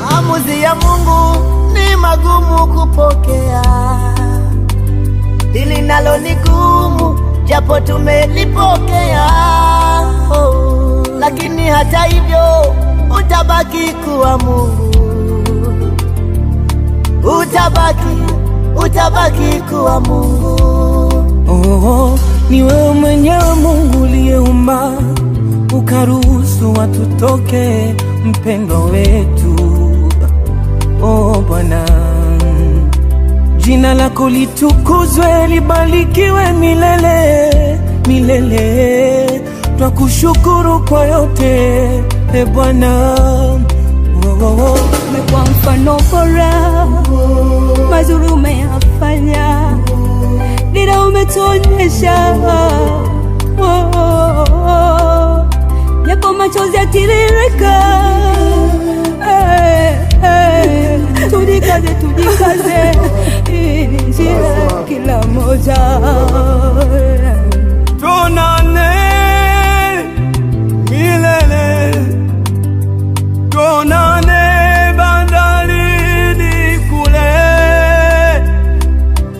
Maamuzi ya Mungu ni magumu kupokea, hili nalo ni gumu japo tumelipokea. Lakini hata hivyo utabaki kuwa Mungu, utabaki kuwa Mungu. Ni wewe mwenyewe Mungu uliyeumba ukaruhusu watu toke, mpendwa wetu. Bwana, jina lako litukuzwe, libarikiwe milele milele. Twakushukuru kwa yote, Bwana. Umekuwa mfano bora, mazuri umeyafanya, dira umetuonyesha, yako machozi yatiririka. Tujikaze, hii ni njia kila moja. Tuonane milele, tuonane bandarini kule,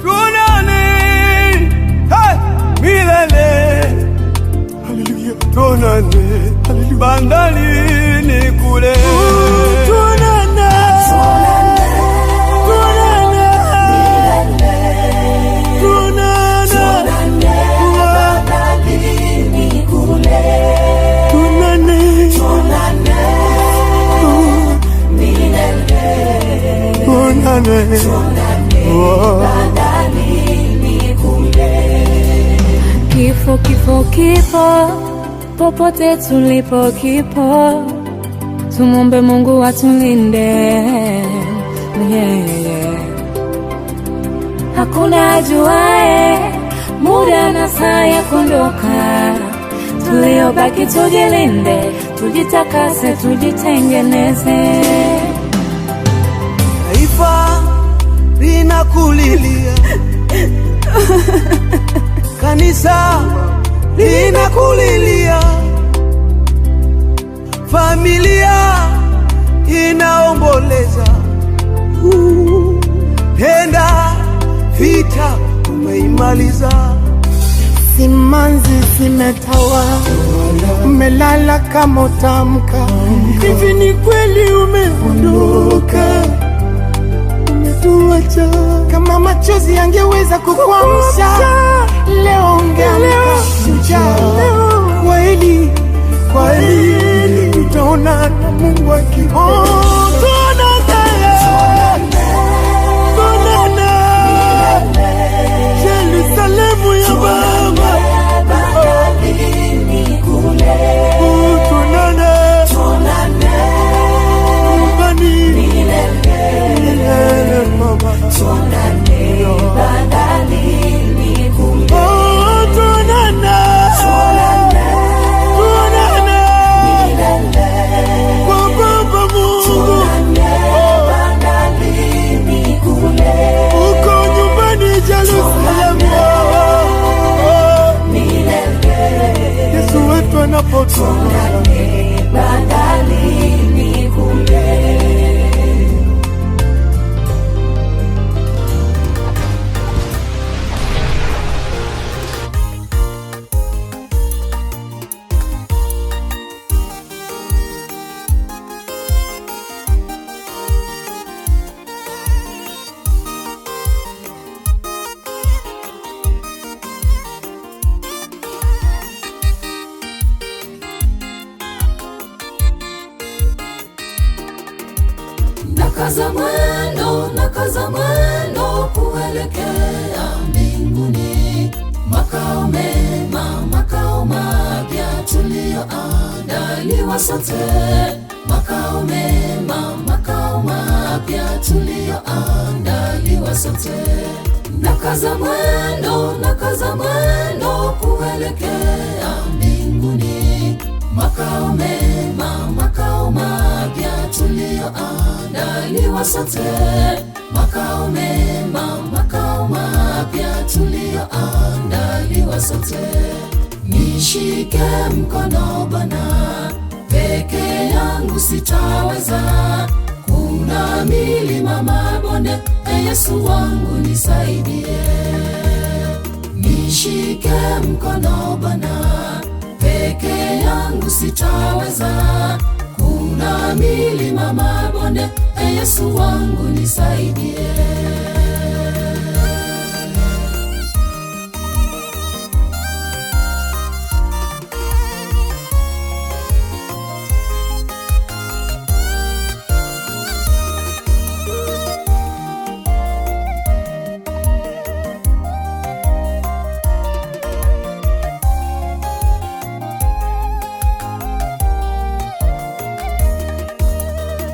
tuonane milele. Haleluya, tuonane bandarini kule. Kifo popote tulipo kipo, tumombe Mungu atulinde. Hakuna ajuae muda na saa ya kuondoka, tuliobaki tujilinde, tujitakase, tujitengeneze. Taifa linakulilia, kanisa linakulilia, familia inaomboleza. Penda vita umeimaliza, simanzi zimetawa, umelala kama utamka. Hivi ni kweli umeondoka, umetuacha. Kama machozi yangeweza kukuamsha, leo ungeamka shujaa. Kweli tutaona na Mungu akiona. Yerusalemu ya Baba, tuonane nyumbani milele, Baba. Tuonane bandarini kule. Tuonane milele kwa Baba Mungu. Tuonane bandarini kule. Uko nyumbani Yerusalemu milele. Yesu wetu anapotoka bandarini kule. Nakaza mwendo kuelekea mbinguni, makao mema, makao mapya tuliyoanza. tutajaliwa sote makao mema, makao mapya tulioandaliwa sote. Nakaza mwendo kuelekea mbinguni, makao mema, makao mapya tulioandaliwa sote, makao mema, makao mapya tulioandaliwa sote. Nishike mkono Bwana, peke yangu sitaweza, kuna milima mabonde, Yesu wangu nisaidie. Nishike mkono Bwana, peke yangu sitaweza, kuna milima mabonde, Yesu wangu nisaidie.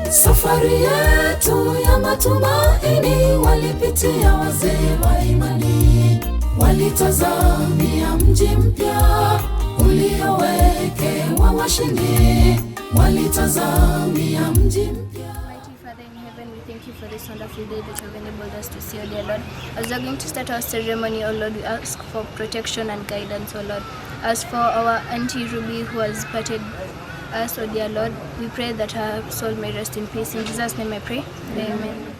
Safari yetu ya matumaini walipitia wazee wa imani, walitazamia mji mpya uliowekewa washindi, walitazamia mji mpya. Mighty Father in heaven, we thank you for this wonderful day that you have enabled us to see, O dear Lord. As we are going to start our ceremony, O Lord, we ask for protection and guidance, O Lord. As for our Auntie Ruby who has parted us, O dear Lord, we pray that her soul may rest in peace. In Jesus' name I pray. Amen.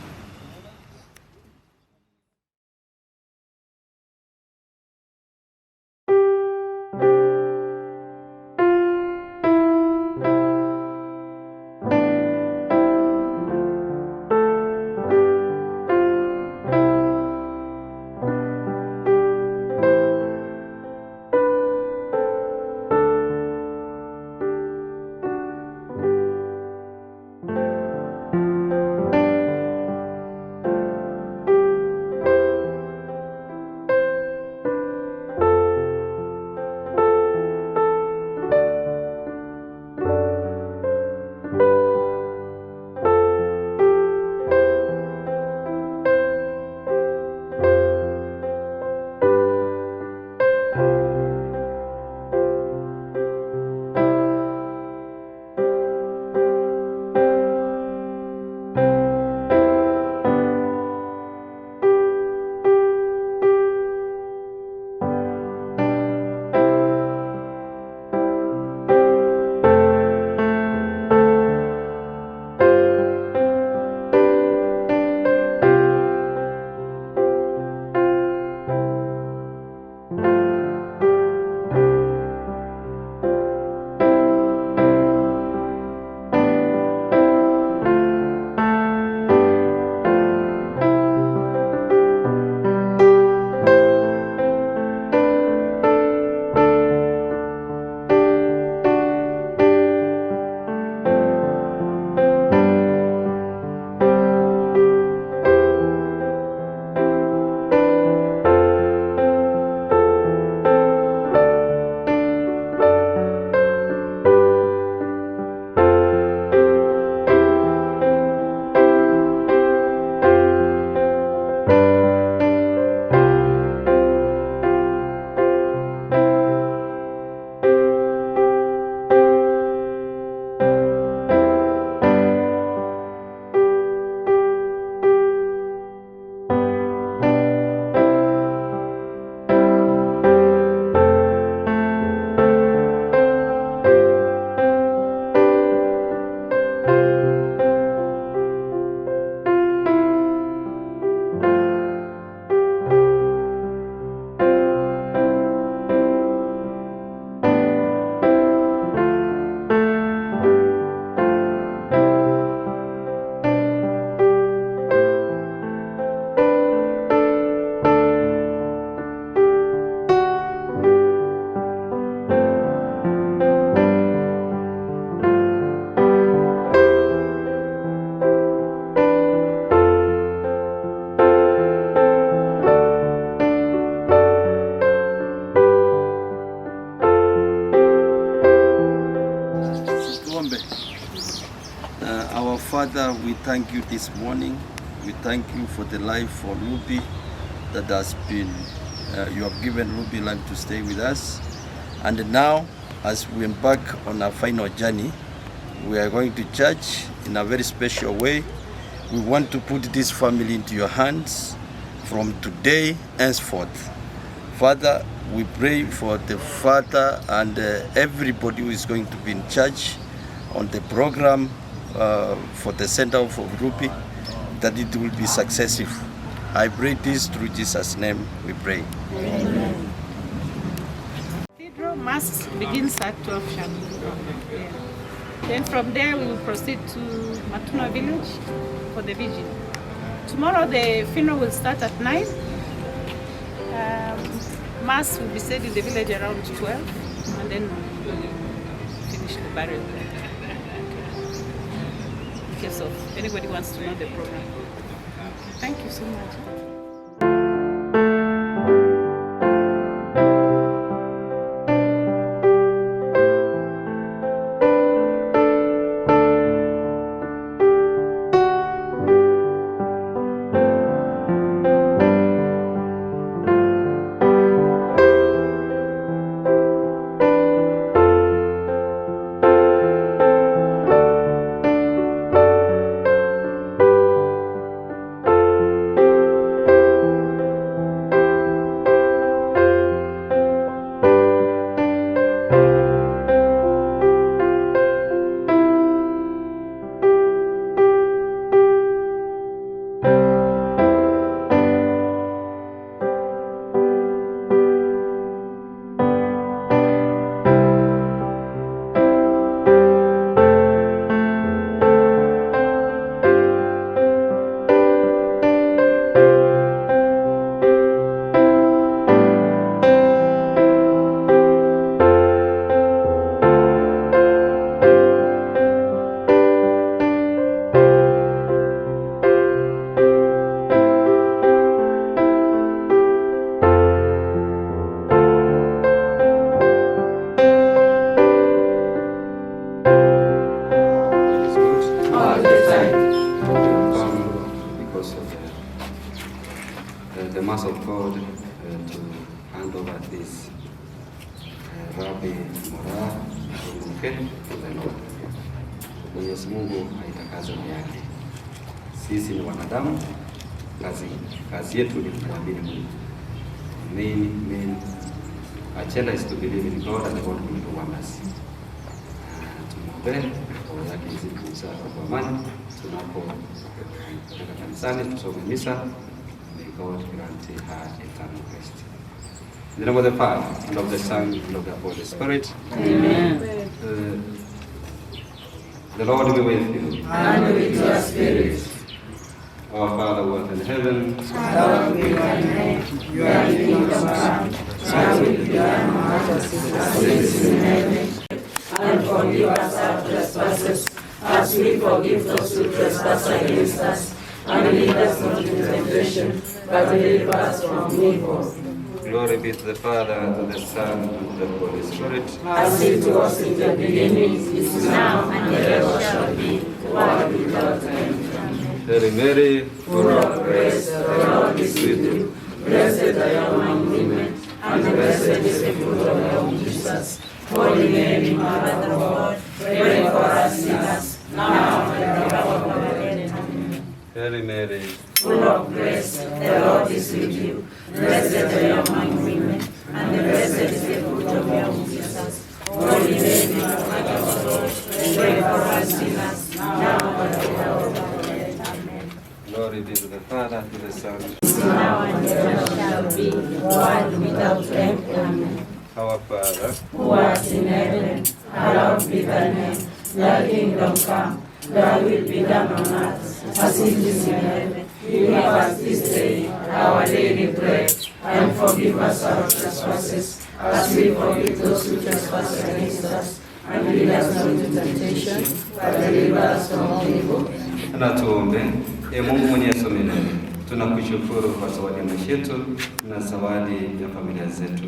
Tuombe. Our Father, we thank you this morning. We thank you for the life for Ruby that has been, you have given Ruby life to stay with us. And now, as we embark on our final journey, we are going to church in a very special way. We want to put this family into your hands from today henceforth. Father, we pray for the father and everybody who is going to be in charge on the program for the Center of Ruby, that it will be successful. I pray this through Jesus' name we pray. Amen. Cathedral Mass begins at 12 sharp. Yeah. Then from there we will proceed to Matuna village for the vigil. Tomorrow the funeral will start at 9. Mass will be said in the village around 12, and then we'll finish the burial there. In case of anybody wants to know the program. Thank you so much. The Mass of God to hand over this Rabbi Moraa to the Lord. Mwenyezi Mungu haitakaze yake. Sisi ni wanadamu, kazi yetu ni kumwamini Mungu. Amen. Our challenge is to believe in God and God will do wonders. Tumwombee kwa yake izidi kumsaidia kwa amani. Tunapokwenda kanisani tusome misa. May God grant her eternal rest. In the name of the Father, and of the Son, and of the Holy Spirit. Amen. The Lord be with you. And with your spirit. Our Father who art in heaven, Hallowed be thy name. Your kingdom come. Thy will be done on earth as it is in heaven. And forgive us our trespasses, as we forgive those who trespass against us. And lead us not into temptation, but deliver us from evil. Glory be to the Father, and to the Son, and to the Holy Spirit. As it was in the beginning, is now, and ever shall be, world without end. Hail Mary, full of grace, the Lord is with you. Blessed are you among women, and blessed is the fruit of your womb, Jesus. Holy Mary, Mother of God, pray for us sinners, now and at the hour of our death. Amen. Hail Mary, full of grace, the Lord is with you. Blessed are you among women, and blessed is the fruit of your womb, Jesus. Holy Mary, Mother of God, pray for us sinners, now and at the hour of our death. Amen. glory be to the Father, to the Son. Now and ever shall be, world without end. Amen. Our Father, who art in heaven, hallowed be thy name. Thy kingdom come, thy will be done on earth as it is in heaven. Give us this day our daily bread, and forgive us our trespasses, as we forgive those who trespass against us. And lead us not into temptation, but deliver us from evil. na tuombe. Mungu Mwenyezi milele, tunakushukuru kwa zawadi ya maisha yetu na zawadi ya familia zetu.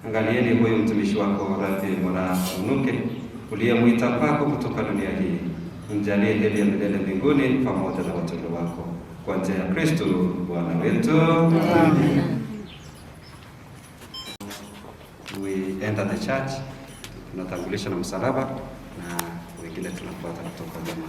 Angalieni huyu mtumishi wako Rabbi Moraa Unuke, uliyemwita kwako kutoka dunia hii, mjalie heri ya milele mbinguni pamoja na watoto wako, kwa njia ya Kristo Bwana wetu. Amen. We enter the church, tunatangulisha na msalaba na wengine tunafuata kutoka nyuma.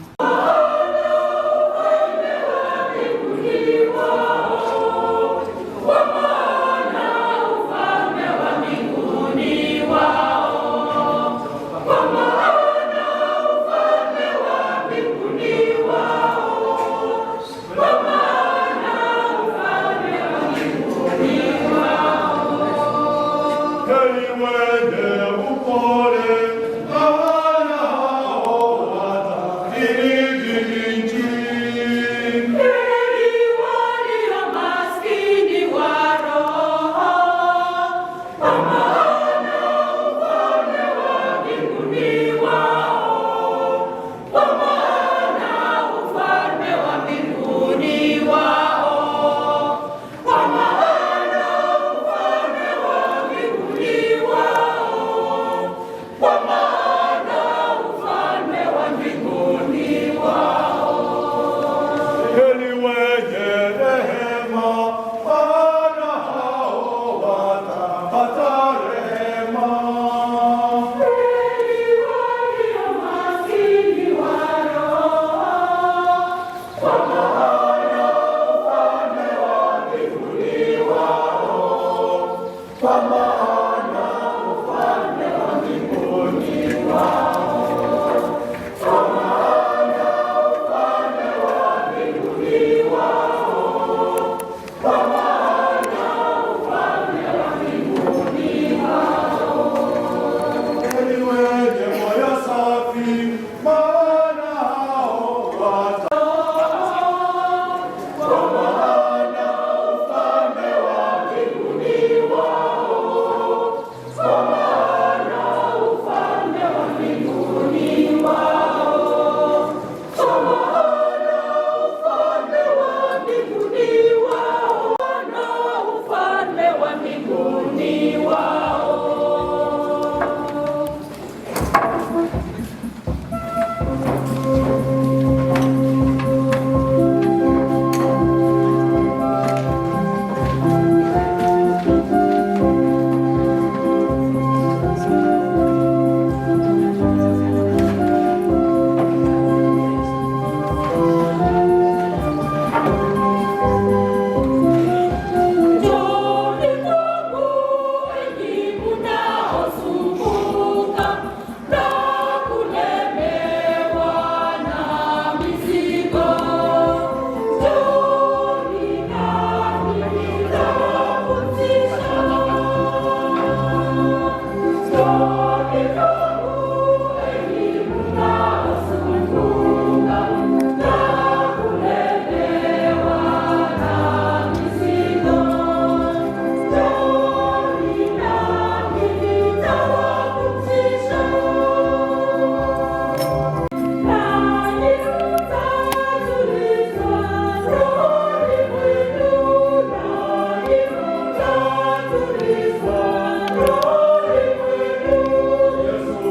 Yesu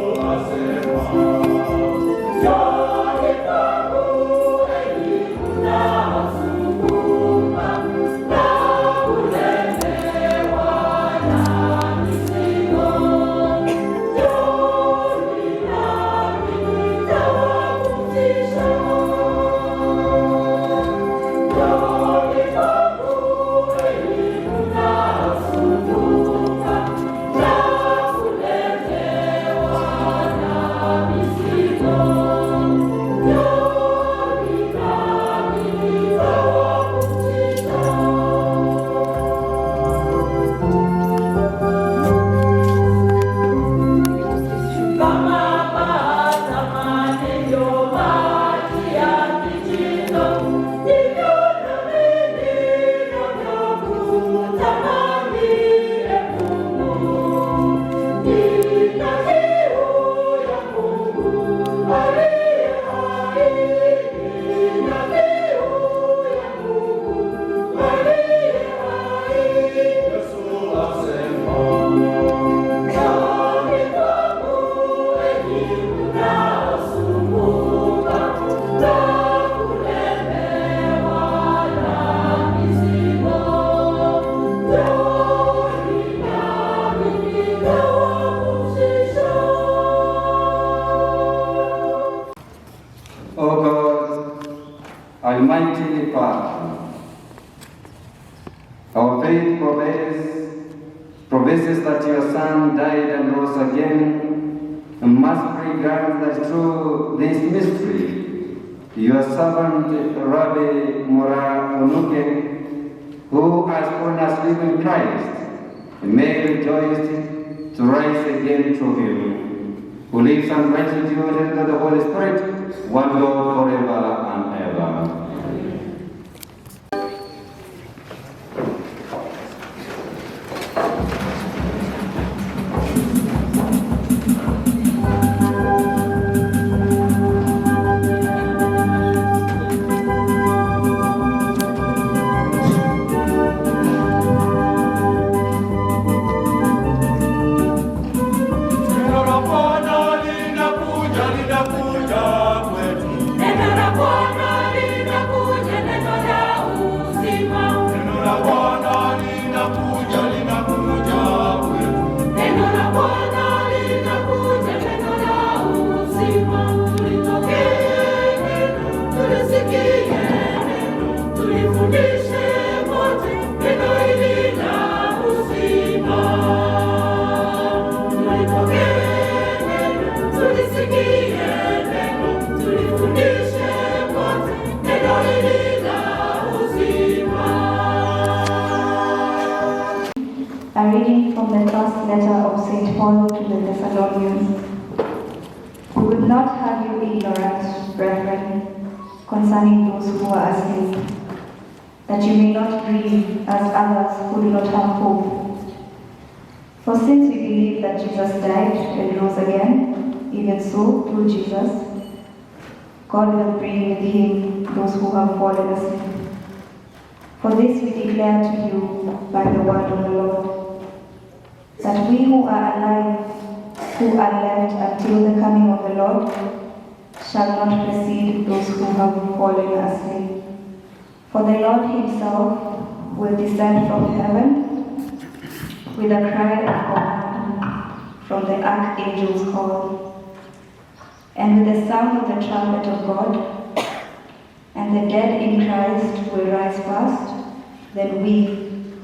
mighty Father, our faith professes that your Son died and rose again, and mercifully grant that through this mystery, your servant Rabbi Mora Onuke, who has fallen asleep in Christ, may rejoice to rise again through him, who lives and reigns with you and the Holy Spirit, one Lord forever and ever. A reading from the first letter of St. Paul to the Thessalonians. We would not have you ignorant, brethren, concerning those who are asleep, that you may not grieve as others who do not have hope. For since we believe that Jesus died and rose again, even so, through Jesus, God will bring with him those who have fallen asleep. For this we declare to you by the word of the Lord, that we who are alive, who are left until the coming of the Lord, shall not precede those who have fallen asleep. For the Lord himself will descend from heaven with a cry of God, from the archangel's call, and with the sound of the trumpet of God, and the dead in Christ will rise first. Then we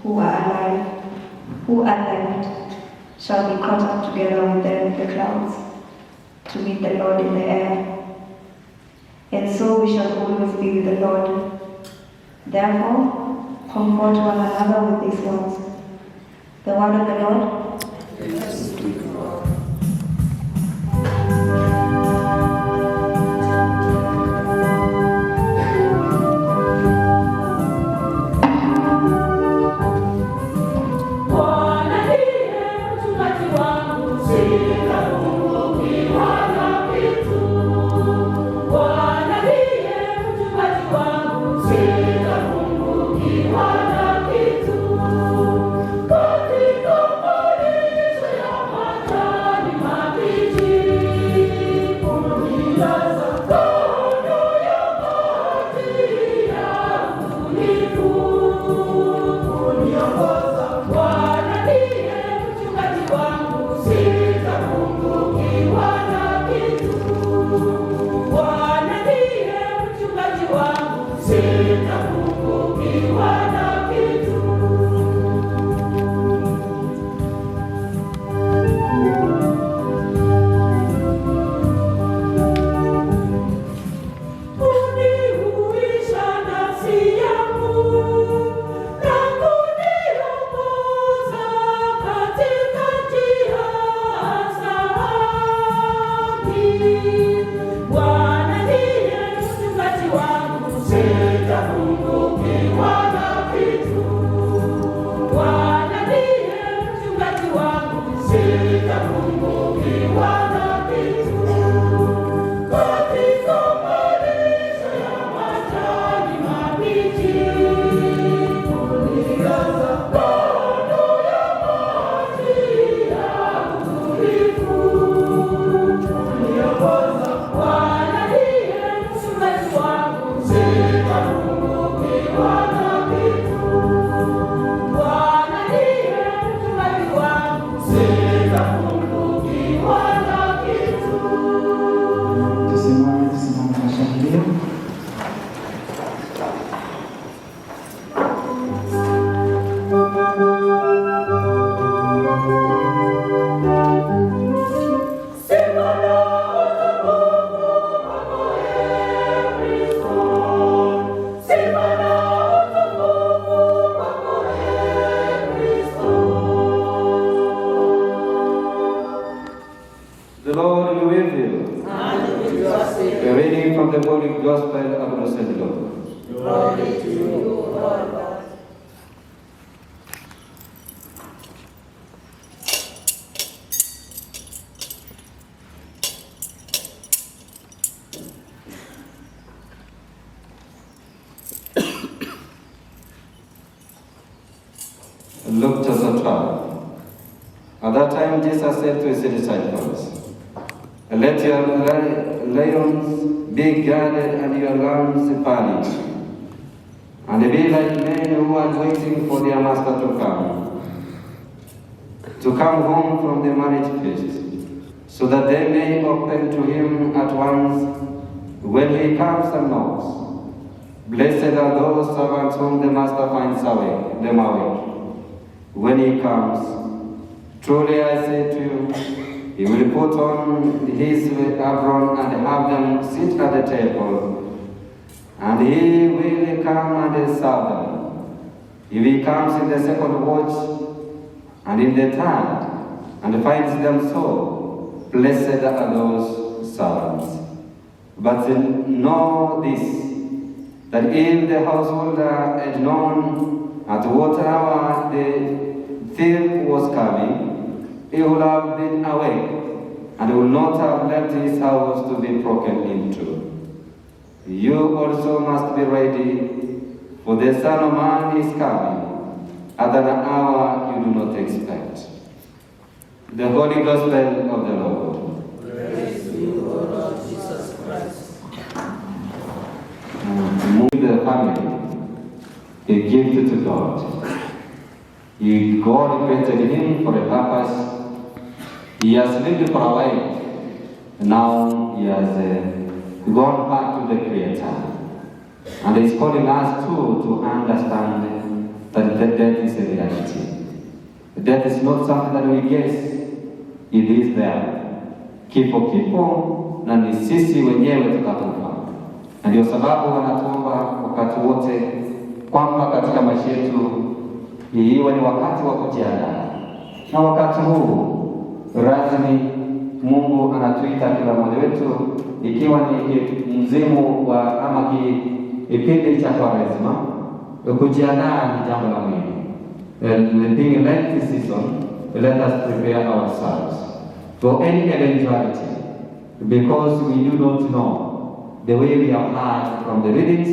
who are alive, who are left, shall be caught up together with them in the clouds, to meet the Lord in the air. And so we shall always be with the Lord. Therefore, comfort one another with these words. The word of the Lord. Yes. Katika Lord be with you. And with your spirit. A reading from the Holy Gospel of the Saint Lord. Glory to you, O Lord. Luke chapter 12. At that time Jesus said to his disciples, "Let your lions be guarded and your lambs panic, and be like men who are waiting for their master to come home from the marriage feast, so that they may open to him at once when he comes and knocks. Blessed are those servants whom the master finds them awake. When he comes, truly I say to you, he will put on his apron and have them sit at the table, and he will come and serve them. If he comes in the second watch and in the third, and finds them so, blessed are those servants. But know this, that if the householder had known at what hour the thief was coming, he would have been awake, and would not have left his house to be broken into. You also must be ready, for the Son of Man is coming at an hour you do not expect." The Holy Gospel of the Lord. Praise to you, O Lord Jesus Christ. Move the family, a gift to God. God created him for a purpose. He has lived for a while. Now he has gone back to the Creator. And he's calling us too to understand that death is a reality. Death is not something that we guess. It is there. Kifo na ni sisi wenyewe tutakufa. Na ndio sababu wanatuomba wakati wote kwamba katika maisha yetu iwe ni wakati wa kujiandaa. Na wakati huu rasmi Mungu anatuita kila mmoja wetu, ikiwa ni mzimu wa ama kipindi cha Kwaresma, kujiandaa ni jambo la muhimu. Being Lent season, let us prepare ourselves for any eventuality, because we do not know the way we have heard from the readings,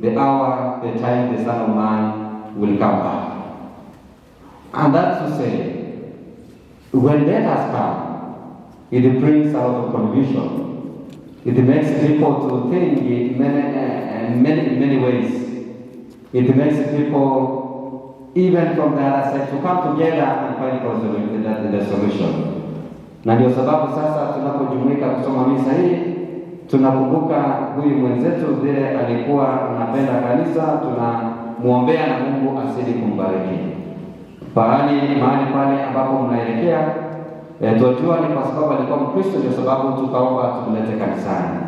the hour, the time the Son of Man will come back. And that's to say, when death has come, it brings a lot of confusion. It makes people to think in many ways. It makes people, even from the other side, to come together and find the solution. Na ndio sababu sasa tunapojumuika kusoma misa hii, tunakumbuka huyu mwenzetu vile alikuwa anapenda kanisa, tunamuombea na Mungu asidi kumbariki. Mahali pale ambapo mnaelekea, tunajua ni kwa sababu alikuwa Mkristo, ndio sababu tukaomba tumlete kanisani.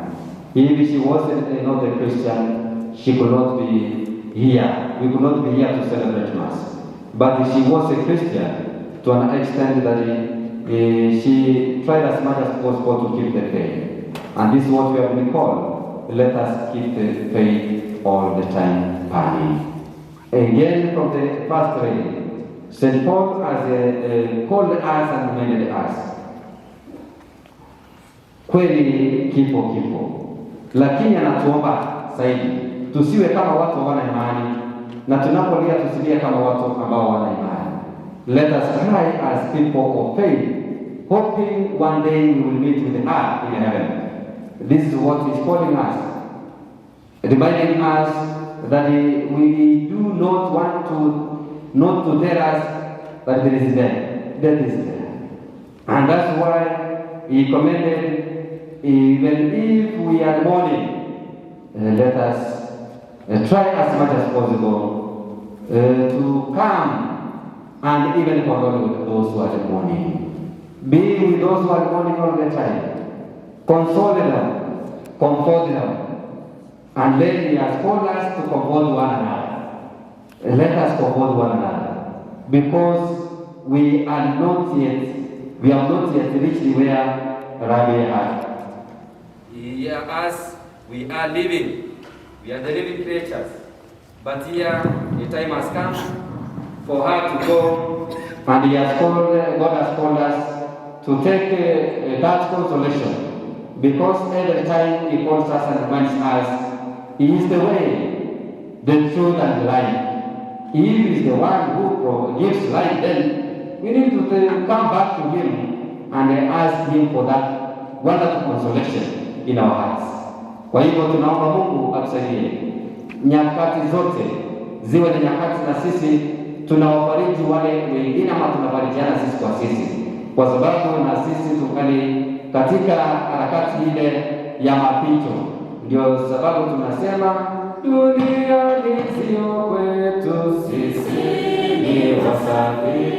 If she wasn't not a Christian, she could not be here. We could not be here to celebrate Mass. But she was a Christian to an extent that she tried as much as possible to keep the faith. And this is what we have been called. Let us keep the faith all the time burning. Again, from the first reading, St. Paul has called us and commanded us. Kweli kifo, lakini anatuomba zaidi tusiwe kama watu hawana imani, na tunapolia tusilie kama watu ambao hawana imani. Let us cry as people of faith, hoping one day we will meet with her in heaven. This is what he's calling us, reminding us that we do not want to tell us that there is death. Death is there. And that's why he commanded, even if we are mourning, let us try as much as possible to come and even condole with those who are mourning. Be with those who are mourning all the time. Console them, comfort them. And then he has called us to comfort one another. Let us comfort one another, because we have not yet reached where Rabbi had. Here, as we are living, we are the living creatures. But here, the time has come for her to go. And God has called us to take that consolation. Because every time He calls us and reminds us, He is the way, the truth, and the life. If He is the one who gives life, then we need to come back to Him and ask Him for that wonderful consolation in our hearts. Kwa hivyo tunaomba Mungu atusaidie nyakati zote ziwe ni nyakati na sisi tunawafariji wale wengine ama tunafarijiana sisi kwa sisi, kwa sababu na sisi tukali katika harakati ile ya mapito. Ndio sababu tunasema dunia ni sio kwetu, sisi ni wasafiri.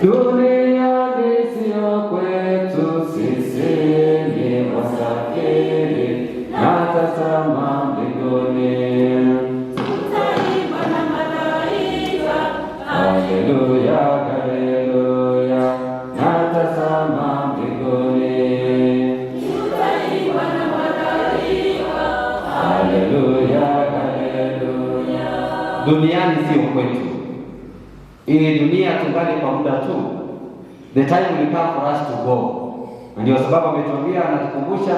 Dunia ni sio kwetu, sisi ni wasafiri. Natazama mbinguni, tutaimba na malaika, haleluya, haleluya. Natazama mbinguni, tutaimba na malaika, haleluya, haleluya. Duniani sio kwetu. Hii dunia tungali kwa muda tu. The time will come for us to go. Ndio sababu ametuambia, anatukumbusha,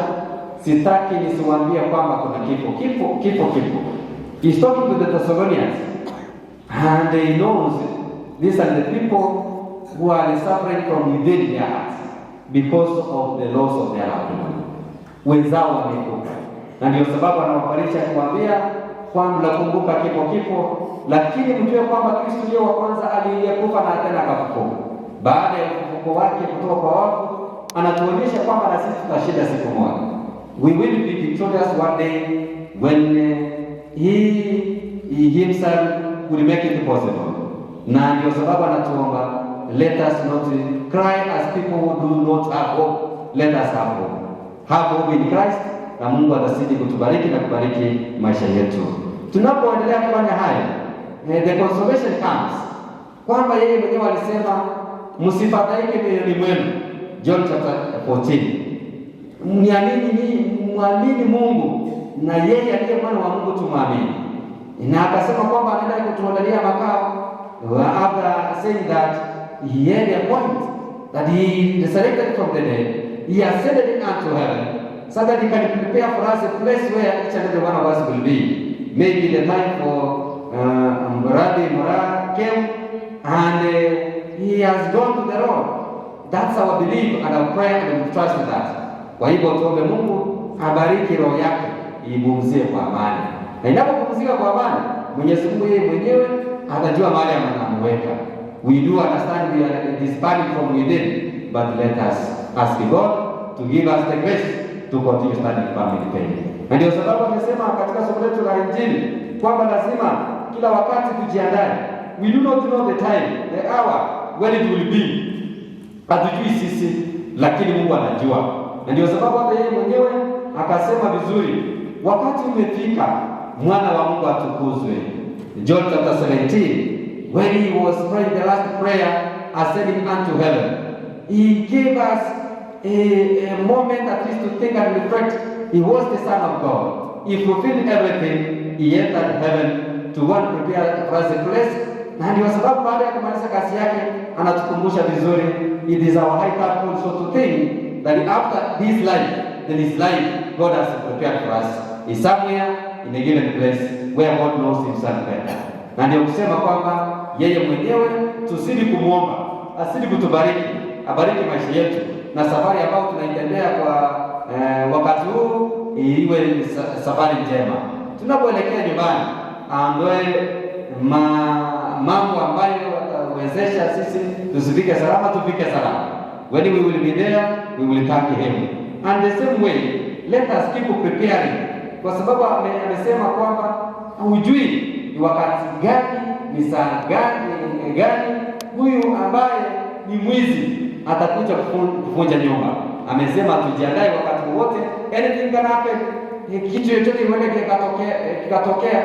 sitaki nisiwaambie kwamba kuna kifo. He's talking to the Thessalonians, and he knows these are the people who are suffering from within their hearts because of the loss of their loved one. Wenzao wamekufa, na ndio sababu anawafariji kuambia kwamba nakumbuka kifo, lakini mjue kwamba Kristo ndiye wa kwanza aliyekufa na tena akafufuka. Baada ya ufufuko wake kutoka kwa wafu, anatuonyesha kwamba na sisi tutashinda siku moja. We will be victorious one day when he himself will make it possible. Na ndio sababu anatuomba, let us not cry as people who do not have hope. Let us have hope. Have hope in Christ, na Mungu atazidi kutubariki na kubariki maisha yetu. Tunapoendelea kufanya haya, the consolation comes. Kwamba yeye mwenyewe alisema, msifadhaike mioyoni mwenu. John chapter 14. Mwamini Mungu na yeye aliye mwana wa Mungu tumwamini. Na akasema kwamba anaenda kutuandalia makao. After saying that, he had a point that he resurrected from the dead. He ascended unto heaven so that he can prepare for us a place where each and every one of us will be. Maybe the time for Rabbi Morah came and he has gone to the Lord. That's our belief and our prayer, and we trust in that. Kwa hivyo tuombe Mungu abariki roho yake ipumzie kwa amani. Na inapopumzika kwa amani, Mwenyezi Mungu yeye mwenyewe atajua mahali anamweka. We do understand we are disbanding from within, but let us ask God to give us the grace to continue standing firm in faith. Na ndio sababu amesema katika somo letu la Injili kwamba lazima kila wakati tujiandae. We do not know the time, the hour when it will be. Hatujui sisi, lakini Mungu anajua. Na ndio sababu hata yeye mwenyewe akasema vizuri, wakati umefika mwana wa Mungu atukuzwe. John chapter 17, when he was praying the last prayer, ascending unto heaven, he gave us a moment at least to think and reflect. He was the Son of God. He fulfilled everything. He entered heaven to want to prepare for us a place. Na ndio sababu baada ya kumaliza kazi yake anatukumbusha vizuri, it is our high time also to think that after this life, there is life God has prepared for us. Is somewhere in a given place where God knows himself better. Na ndio kusema kwamba yeye mwenyewe tusidi kumuomba, asidi kutubariki, abariki maisha yetu na safari ambayo tunaendelea kwa wakati huu iwe safari njema. Tunapoelekea nyumbani, aondoe mambo ambayo watawezesha sisi tusifike salama, tufike salama. When we will be there, we will thank him. And the same way, let us keep preparing. Kwa sababu amesema kwamba hujui ni wakati gani, ni saa gani huyu ambaye ni mwizi atakuja kuvunja nyumba. Amesema tujiandae wakati wote, anything can happen. Kitu chochote huenda kikatokea.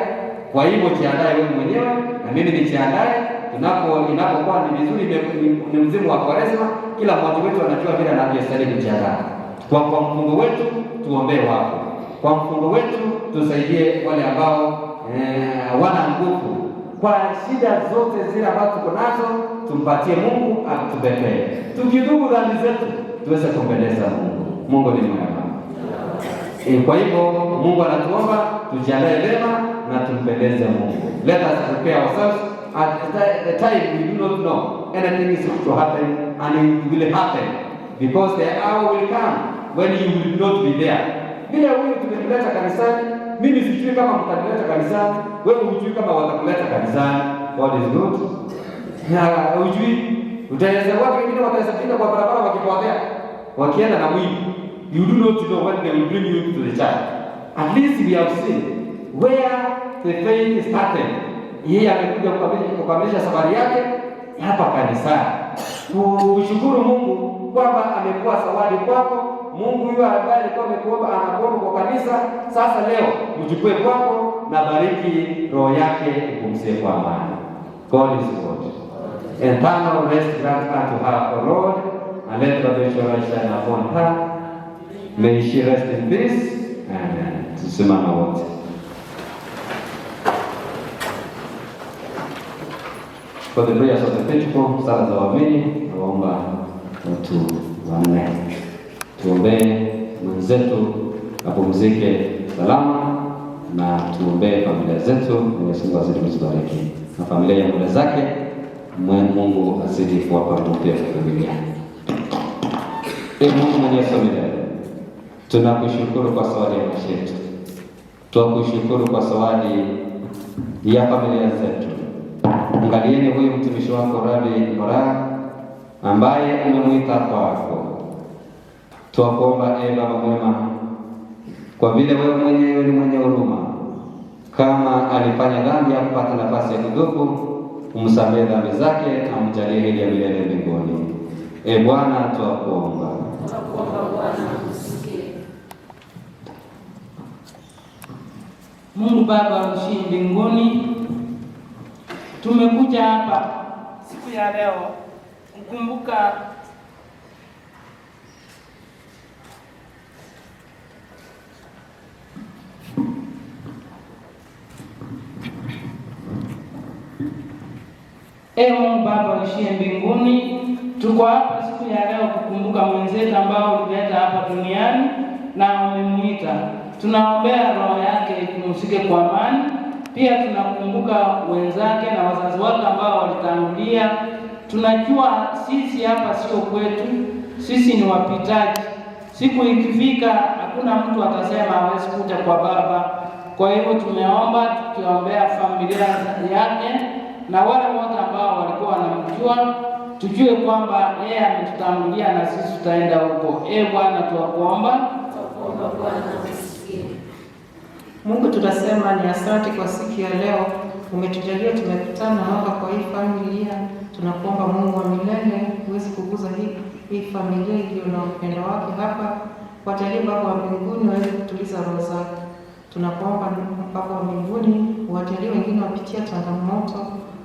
Kwa hivyo jiandae wewe mwenyewe na mimi nijiandae. Inapokuwa ni vizuri, ni mzimu wa Kwaresma, kila mmoja wetu anajua vile anavyostahili kujiandaa. Kwa mfungo wetu tuombee wako. Kwa mfungo wetu tusaidie wale ambao wana nguvu. Kwa shida zote zile ambazo tuko nazo, tumpatie Mungu atubebee. Tukitubu dhambi zetu, tuweze kumpendeza Mungu. Mungu ni mwema. Kwa hivyo Mungu anatuomba tujiandae vyema na tumpendeze Mungu. Let us prepare ourselves at the time we do not know anything is to happen, and it will happen because the hour will come when you will not be there. Bila wewe tumeleta kanisani, mimi sijui kama mtaleta kanisani, wewe hujui kama watakuleta kanisani. God is good. Na hujui utaweza watu wengine wataweza kwa barabara wakipotea, wakienda na mwili. You do not know when they will bring you to the church. At least we have seen where the faith started. Yeye amekuja kukamilisha safari yake hapa kanisani. Kushukuru Mungu kwamba amekuwa zawadi kwako. Mungu huyo ambaye alikuwa amekuomba anakuomba kwa kanisa, sasa leo mchukue kwako na bariki roho yake ipumzie kwa amani. God is good. Eternal rest grant unto her, O Lord, and let your face shine upon her. May she rest in peace. Amen. Tusimame wote. For the prayers of the faithful, sala za waamini, naomba watu wanne. Tuombee mwenzetu apumzike salama na tuombee familia zetu. Mwenyezi Mungu azidi kutubariki na familia ya muda zake. Mungu azidi kuwapa nguvu ya familia. Mungu Mwenyezi milele, tunakushukuru kwa zawadi ya maisha yetu. Tunakushukuru kwa zawadi ya familia zetu. Angalieni huyu mtumishi wako Rabi Mora ambaye umemuita kwako. Tunakuomba Baba mwema, kwa vile wewe mwenyewe ni mwenye huruma, kama alifanya dhambi ya kupata nafasi ya kutubu, umsamehe dhambi zake na umjalie heri ya milele mbinguni. Bwana tunakuomba. Bwana usikie. Mungu Baba ushie mbinguni, tumekuja hapa siku ya leo kukumbuka Mungu Baba ushie mbinguni, tuko hapa siku ya leo kukumbuka mwenzetu ambao ulileta hapa duniani na umemuita. Tunaombea roho yake ipumzike kwa amani. Pia tunakumbuka wenzake na wazazi wake ambao walitangulia. Tunajua sisi hapa sio kwetu, sisi ni wapitaji. Siku ikifika hakuna mtu atasema hawezi kuja kwa Baba. Kwa hivyo tumeomba tukiombea familia yake na wale wote ambao walikuwa wanamjua, tujue kwamba yeye ametutangulia na sisi tutaenda huko. Bwana tunakuomba. Bwana usikie. Mungu tunasema ni asante kwa siku ya leo. Umetujalia tumekutana hapa kwa hii familia. Tunakuomba Mungu wa milele uweze kuguza hii familia iliyo na upendo wake hapa. Wajalie Baba wa mbinguni waweze kutuliza roho zake. Tunakuomba Baba wa mbinguni wajalie wengine wapitia changamoto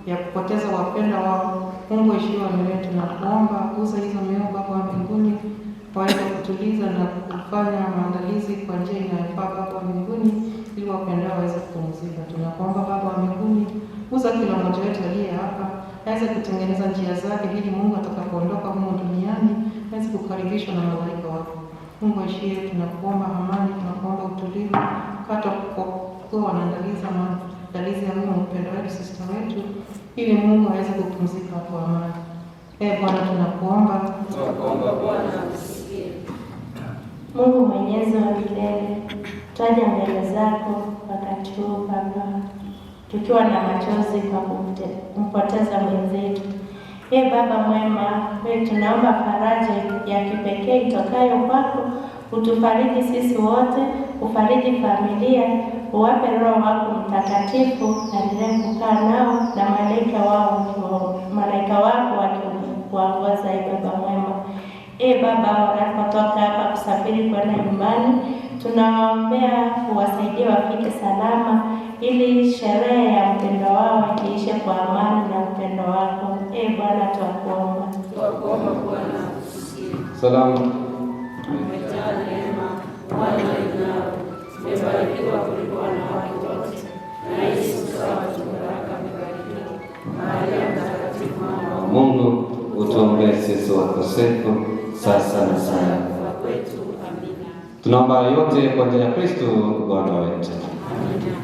ya kupoteza wapenda wao. Mungu ishio wa milele tunakuomba guza hizo mioyo Baba wa mbinguni waweze kutuliza na kufanya maandalizi kwa njia inayofaa Baba wa mbinguni ili wapendao waweze kupumzika. Tunakuomba Baba wa mbinguni guza kila mmoja wetu aliye hapa aweze kutengeneza njia zake ili Mungu atakapoondoka humu duniani aweze kukaribishwa na malaika wako. Mungu ishie tunakuomba amani, tunakuomba utulivu kata kwa wanaandaliza maandalizi ya huyu mpendo wetu sister wetu ili Mungu aweze kupumzika kwa amani. Bwana tunakuomba. Bwana usikie. Mungu Mwenyezi wa milele, twaja mbele zako wakati huu Baba, tukiwa na machozi kwa kumpoteza mwenzetu. Baba mwema, wewe tunaomba faraja ya kipekee itokayo kwako, utufariji sisi wote, ufariji familia, uwape Roho wako Mtakatifu aendelee kukaa nao na malaika wako wakiwaongoza. Baba mwema, Baba wanapotoka hapa kusafiri kwenda nyumbani, tunawaombea uwasaidie wafike salama ili sherehe ya mpendo wao iishe kwa amani na upendo wako. Bwana tunakuomba. Bwana usikie. Salamu. Umetawala sisi wakosefu, sasa na saa ya kufa kwetu. Amina. Tunaomba yote kwa njia ya Kristo Bwana wetu. Amina.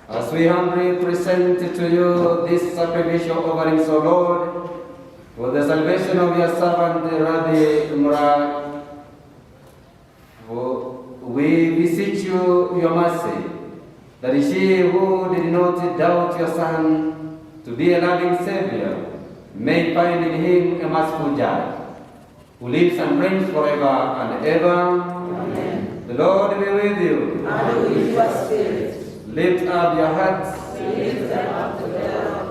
As we humbly present to you this sacrificial offerings, O Lord, for the salvation of your servant Rabbi Murad, we beseech you your mercy, that she who did not doubt your Son to be a loving Savior may find in him a merciful judge. who lives and reigns forever and ever. Amen. The Lord be with you. And with your spirit. Lift up your hearts. Lift them up to the Lord.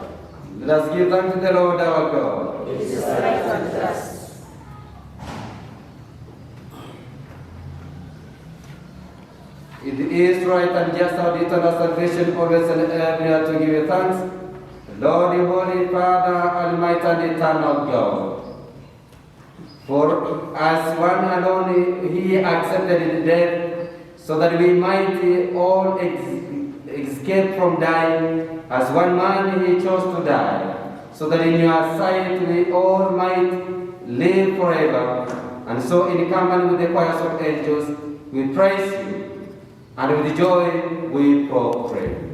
Let us give thanks to the Lord our God. It is right and just. It is right and just our eternal salvation always and ever to give you thanks, Lord, Holy Father, Almighty and eternal God. For as one alone He accepted death, so that we might all escape from dying. As one man He chose to die, so that in your sight we all might live forever. And so in company with the choirs of angels, we praise you. And with joy we proclaim.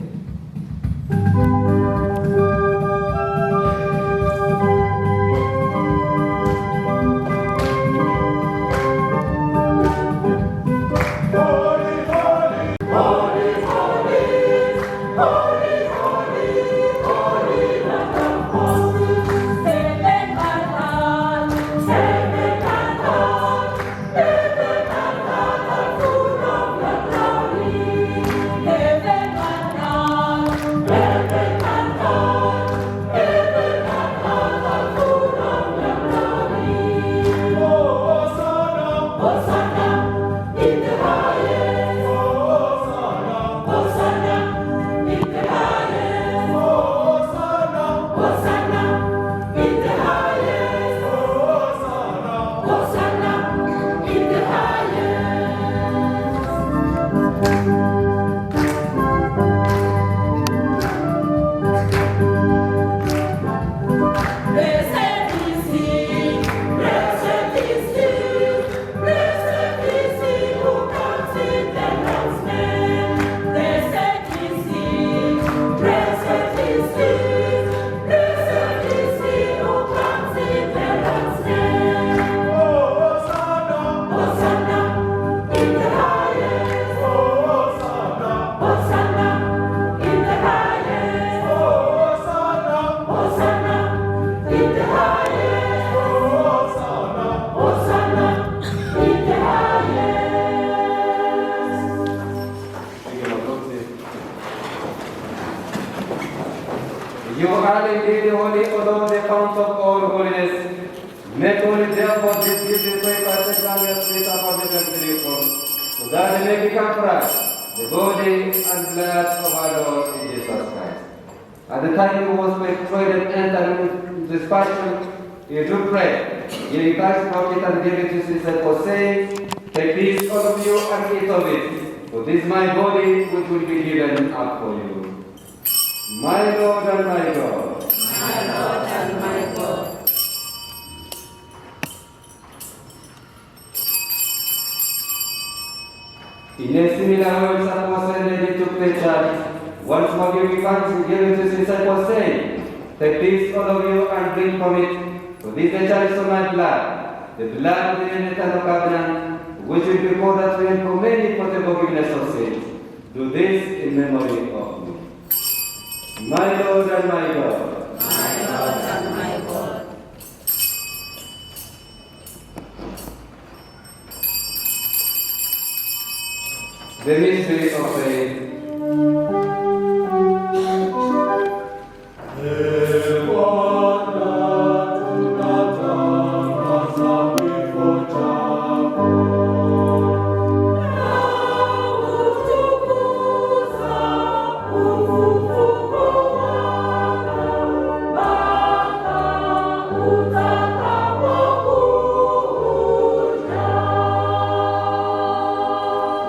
You are indeed holy, O Lord, the fount of all holiness. Make holy therefore this gift, we pray, by the time your spirit upon the temple, so that they may become for us the body and blood of our Lord Jesus Christ. At the time He was betrayed and entered into this passion, He took bread, giving thanks from it and gave it to His disciples, saying, take this, all of you, and eat of it, for this is my body, which will be given up for you. My Lord and my God. My Lord and my God. In a similar way, Apostle Lady took the church. Once more giving thanks, He gave it to His disciples, saying, take this, all of you, and drink from it, for this is the church of my blood, the blood of the eternal covenant, which will be poured out for many for the forgiveness of sins. Do this in memory of me. My Lord and my God. My Lord and my God. The mystery of faith.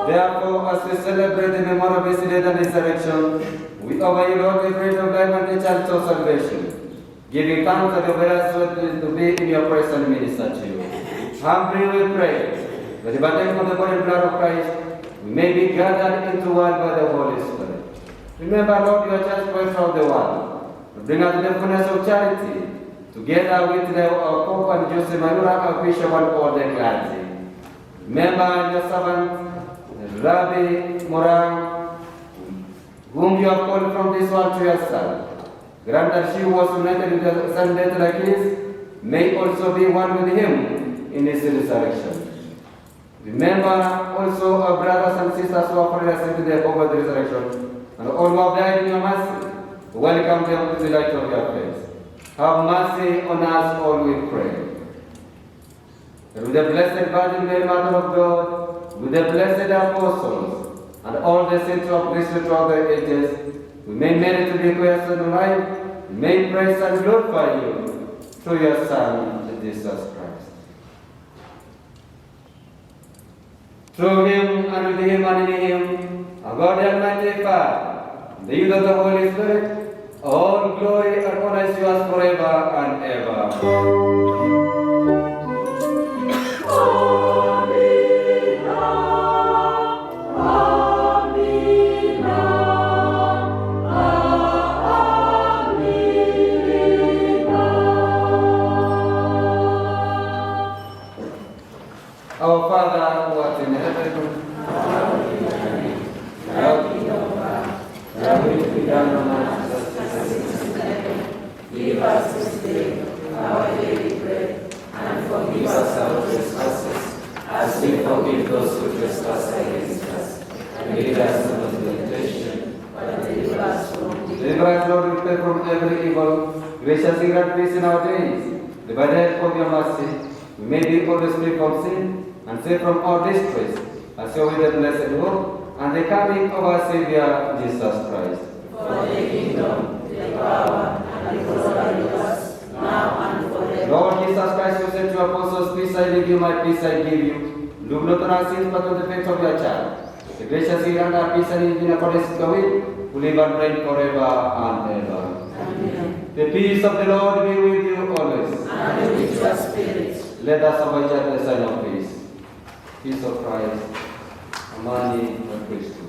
Therefore, as we celebrate the memory of His death and resurrection, we offer you, Lord, the bread of life and the chalice of salvation, giving thanks that you will us to be in your presence and minister to you. Humbly we pray that the body of the body and blood of Christ we may be gathered into one by the Holy Spirit. Remember, Lord, your church spread throughout the world. Bring us the fullness of charity, together with our Pope and Jose Manuel, our Bishop, and all the clergy. Remember your servant, Rabbi Moran, whom you have called from this world to yourself. Grant that she was united with the Son death like his, may also be one with him in his resurrection. Remember also our brothers and sisters who have prayed into the hope of the resurrection, and all who have died in your mercy. Welcome them to the light of your face. Have mercy on us all, we pray. And with the Blessed Virgin Mary, Mother of God, with the blessed apostles, and all the saints of Christ throughout the ages, we may merit to be questioned alive, may praise and glorify you through your Son, Jesus Christ. Through him, and with him, and in him, our God the Almighty Father, the youth of the Holy Spirit, all glory and honor is yours forever and ever. Our Father who art in heaven, hallowed be thy name. Thy kingdom come, thy will be done on earth as it is in heaven. Give us this day our daily bread, and forgive us our trespasses, as we forgive those who trespass against us. And lead us not into temptation, but deliver us from evil. Deliver us, Lord, we pray, from every evil. Graciously grant peace in our days. By the help of your mercy, we may be always free from sin, and saved from all distress, as you with the blessed hope, and the coming of our Savior, Jesus Christ. For the kingdom, the power, and the glory of us, now and forever. Lord Jesus Christ, you said to your apostles, peace I leave you, my peace I give you. Look not on our sins, but on the faith of your child. The gracious grant our peace and in accordance with your will, who live and reign forever and ever. Amen. The peace of the Lord be with you always. And with your spirit. Let us have a sign of peace. Peace of Christ, amani na Kristo.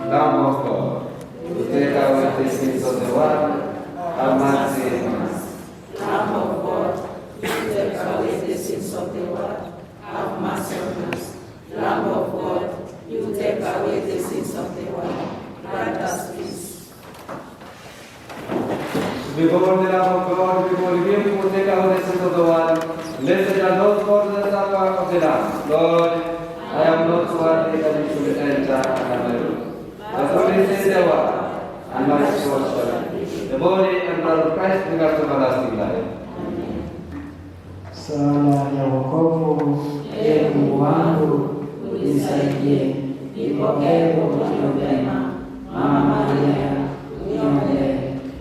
Lamb of God, who take away the sins of the world, have mercy on us. Lamb of God, who take away the sins of the world, have mercy on us. Lamb of God, you take away the sins of the world, grant us peace. Behold the Lamb of God, behold him who take away the sins of the world. Blessed are those born in the supper of the Lamb. Lord, I am not worthy that you should enter under my roof. But only say the word, and my soul shall live. The body and blood of Christ bring us to everlasting life. Sala ya wokovu, Ee Mungu wangu, unisaidie. Nipokee kwa moyo mwema, Mama Maria, uniombee.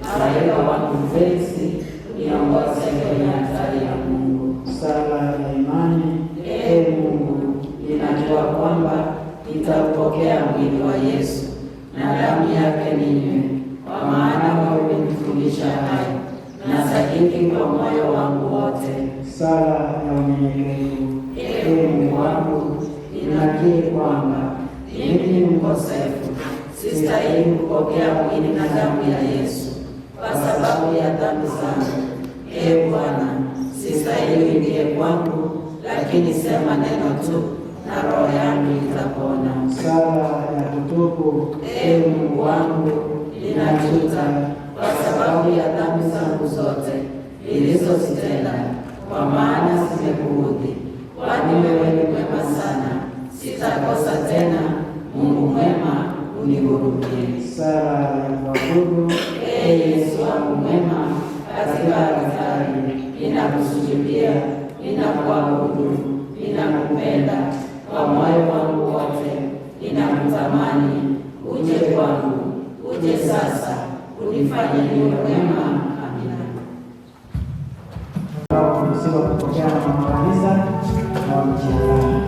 Malaika wangu mpenzi, uniongoze kwenye altari ya Mungu. Sala ya imani. Ee Mungu, ninajua kwamba nitaupokea mwili wa Yesu na damu yake ninywe, kwa maana wewe umenifundisha hayo, na sadiki kwa moyo wangu wote. Sala ya unyenyekevu. Ee Mungu wangu, ninakiri kwamba mimi ni mkosefu, sistahili kupokea mwili na damu ya Yesu kwa sababu ya dhambi zangu. Ee Bwana, sistahili uingie kwangu, lakini sema neno tu na roho yangu itapona. Sala ya kutubu. Ee Mungu wangu, ninajuta kwa sababu ya dhambi zangu zote nilizozitenda, kwa maana zimekuudhi. Kwani wewe ni mwema sana, sitakosa tena. Mungu mwema, unihurumie. Sala ya kuabudu. Ee Yesu wangu mwema, katika altari ninakusujudia, ninakuabudu, ninakupenda kwa moyo wangu wote, ninakutamani. Uje kwangu, uje sasa, unifanye niwe mwema. Amina. Msiba kupokea na kanisa na mjiandae.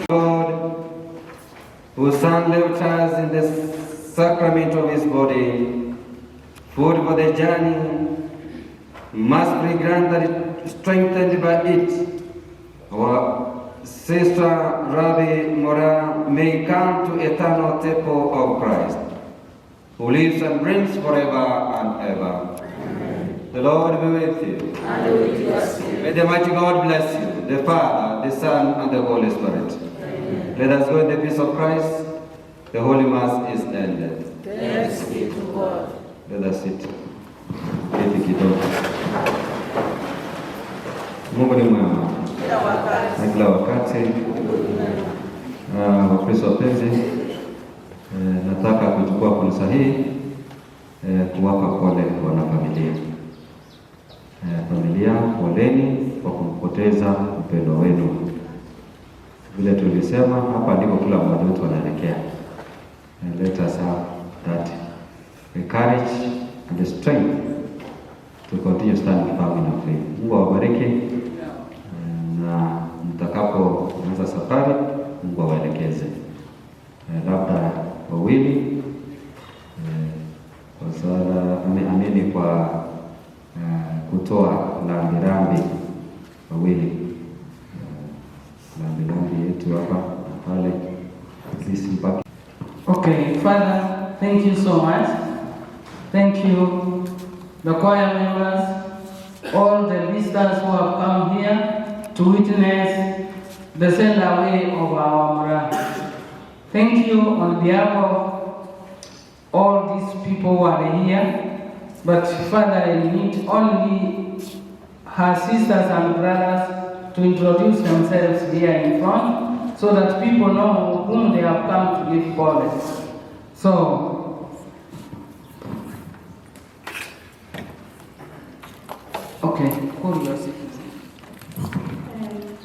God, whose Son left us in the sacrament of his body, food for the journey, must be granted, strengthened by it. Our sister Rabbi Mora may come to eternal temple of Christ, who lives and reigns forever and ever. Amen. The Lord be with you. And with your spirit. May the mighty God bless you, the Father, the Son, and the Holy Spirit. Amen. Let us go in the peace of Christ. The Holy Mass is ended. Thanks be to God. Let us sit. Keti kidogo. Mungu ni mwema. Na kila wakati. Wakristo wapenzi, nataka kuchukua fursa hii kuwapa pole wanafamilia. Familia, poleni kwa kumpoteza mpendwa wenu. Vile tulisema, hapa ndipo kila mmoja wetu anaelekea. Let us have that courage and the strength to continue standing firm in our faith. Mungu awabariki, na mtakapoanza safari, Mungu awaelekeze. Labda wawili kwa sala ameni kwa kutoa rambirambi wawili, rambirambi yetu hapa pale sisi mpaka. Okay, Father, thank you so much. Thank you, the choir members, all the visitors who have come here to witness the send away of our Mora. Thank you on behalf of all these people who are here. But Father, I need only her sisters and brothers to introduce themselves here in front so that people know whom they have come to give college. So, okay, call your seat.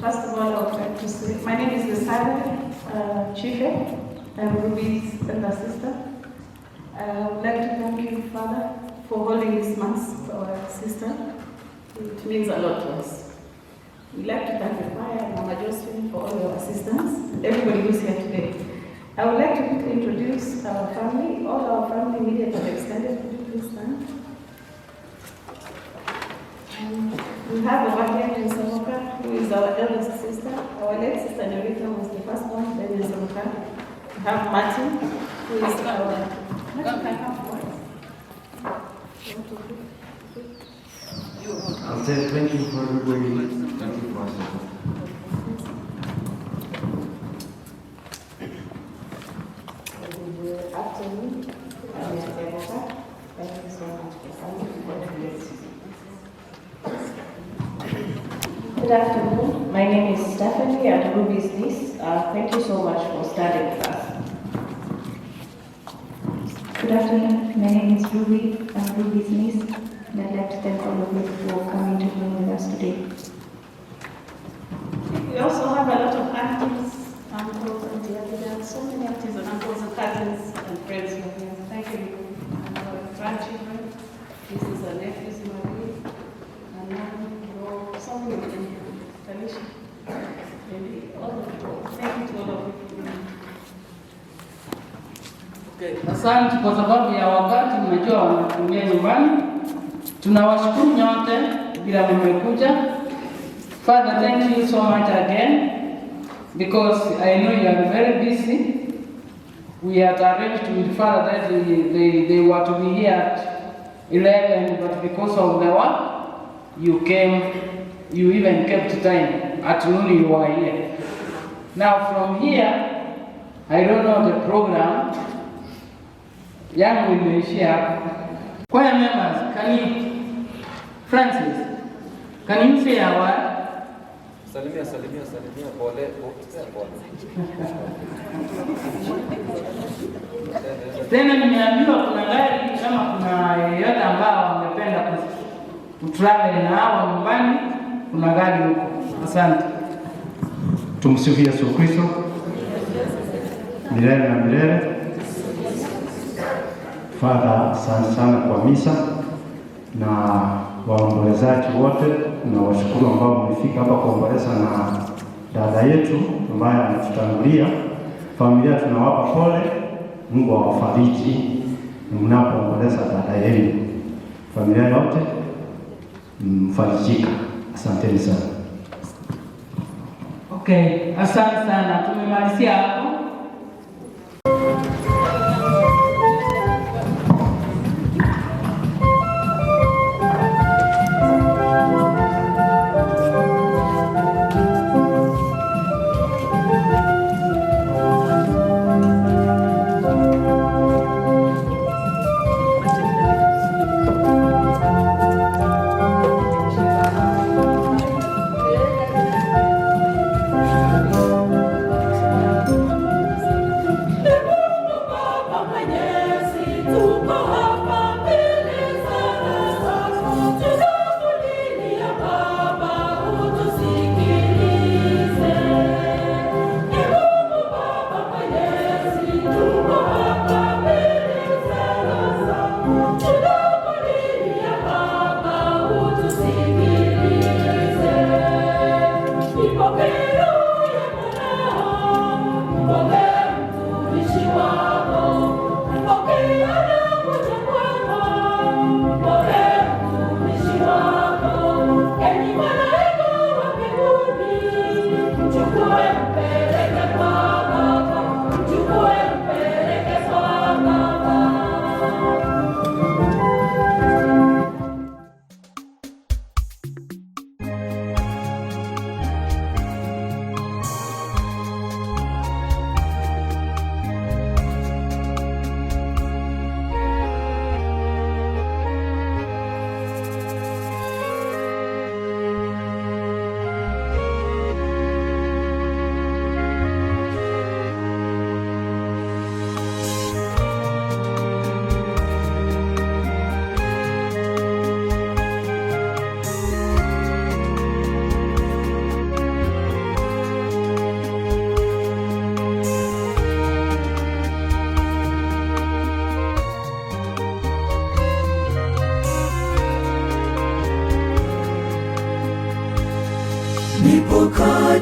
First of all, I would like to say, my name is Lesada Chife. I'm Ruby's elder sister. I would like to thank you, Father, for holding this Mass for our sister. It means a lot to us. We'd like to thank the choir and Mama Josephine for all your assistance, and everybody who's here today. I would like to quickly introduce our family, all our family, immediate and extended. Could you please stand? We have Obadia Nsamoka, who is our eldest sister. Our late sister Nerita was the first one, then Nsamoka. We have Martin, who is our... I'll say thank you for everybody. Thank you for us. Good afternoon. Thank you so much for coming. Good afternoon. My name is Stephanie at Ruby's niece. Thank you so much for studying with us. Good afternoon. My name is Ruby. I'm Ruby's niece, and I'd like to thank all of you for coming to learn with us today. We also have a lot of aunties, uncles, and there are so many aunties and uncles and cousins and friends who are here. Thank you. And our grandchildren. This is our nephews, Marie, and now so many of them. Talisha. Maybe all of you. Thank you to all of you. Asante kwa sababu ya wakati mnajua wanatumia nyumbani. Tunawashukuru nyote bila mmekuja. Father, thank you so much again because I know you are very busy. We had arranged with Father that they were to be here at 11, but because of the work, you came, you even kept time. At noon you were here. Now from here, I don't know the program. Young will share. Choir members, can you, Francis, can you say a word? Salimia, pole. Tena nimeambiwa kuna gari kama kuna yeyote ambao wangependa kutravel na hao nyumbani, kuna gari huko. Asante. Tumsifu Yesu Kristo. Milele na milele. Father, asante sana kwa misa na waombolezaji wote, na washukuru ambao mmefika hapa kuomboleza na dada yetu ambaye anatutangulia. Familia tunawapa pole, Mungu awafariji mnapoomboleza dada yenu. Familia yote mfarijika. Asanteni sana. Okay, asante sana. Tumemalizia hapo.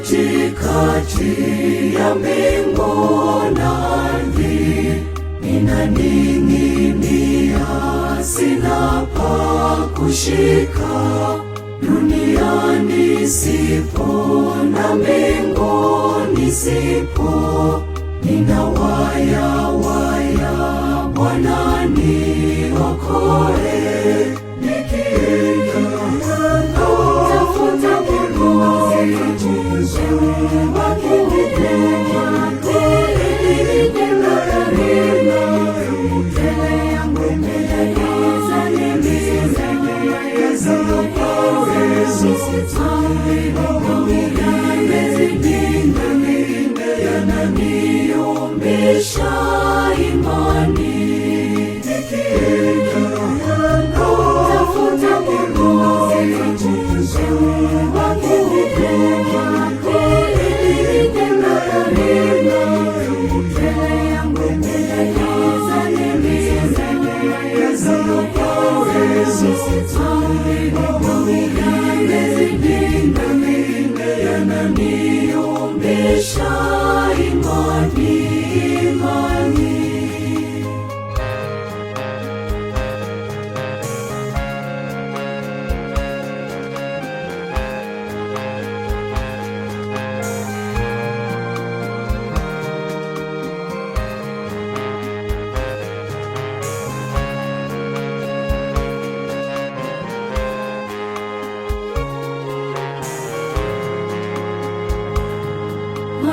Katikati ya mbingu na ardhi, ninaning'inia, sina pa kushika. Duniani sipo na mbinguni sipo, ninawaya waya, Bwana niokoe. Tafuta yananiombesha imani. Tafuta yananiombesha imani.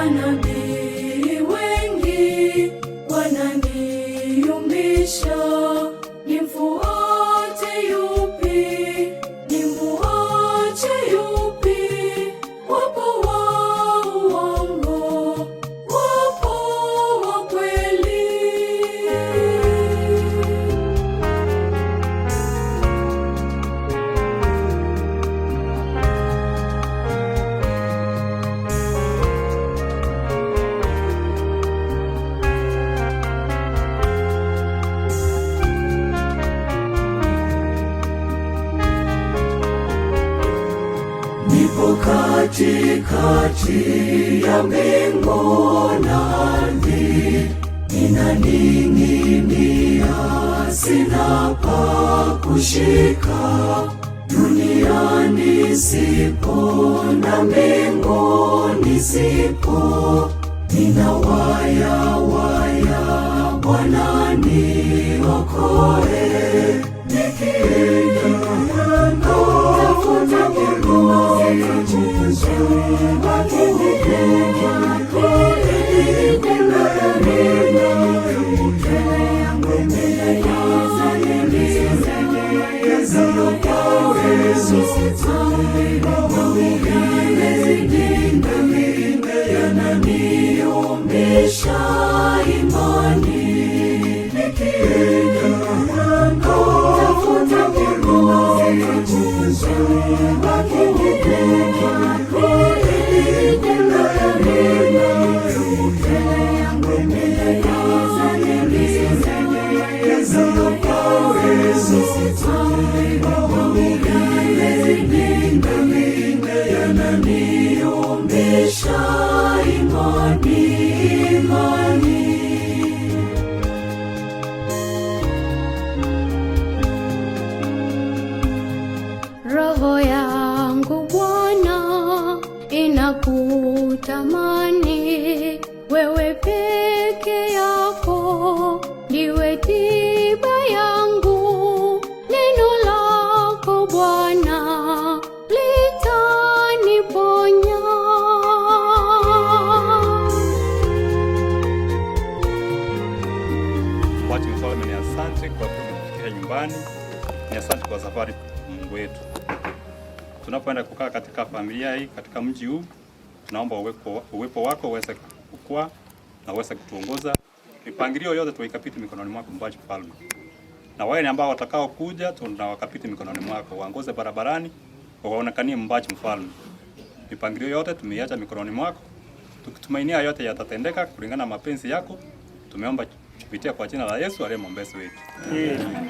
Manabii wengi wananiumbisha, nimfuate yupi, nimuache yupi? Wapo wa uongo, wapo wa kweli. kati ya mbingu na ardhi, ninaning'inia, sina pa kushika. Duniani sipo na mbinguni sipo, ninawaya waya, Bwana niokoe. Nikienda tafuta yananiombesha imani. Nikienda tafuta yananiombesha imani, imani. Roho yangu Bwana inakutamani, wewe peke yako ndiwe tiba yangu. Neno lako Bwana litaniponya. Watu mfalme, ni asante kwa kutufikisha nyumbani. Ni asante kwa safari Mungu wetu. Tunapoenda kukaa katika familia hii, katika mji huu, tunaomba uwepo wako uweze kukua na uweze kutuongoza. Mipangilio yote tuikapiti mikononi mwako Mbaji Mfalme. Na wale ambao watakao kuja tunawakapiti mikononi mwako. Waongoze barabarani, waonekanie Mbaji Mfalme. Mipangilio yote tumeiacha mikononi mwako. Tukitumainia yote yatatendeka kulingana na mapenzi yako. Tumeomba kupitia kwa jina la Yesu aliye mwombezi wetu. Amen.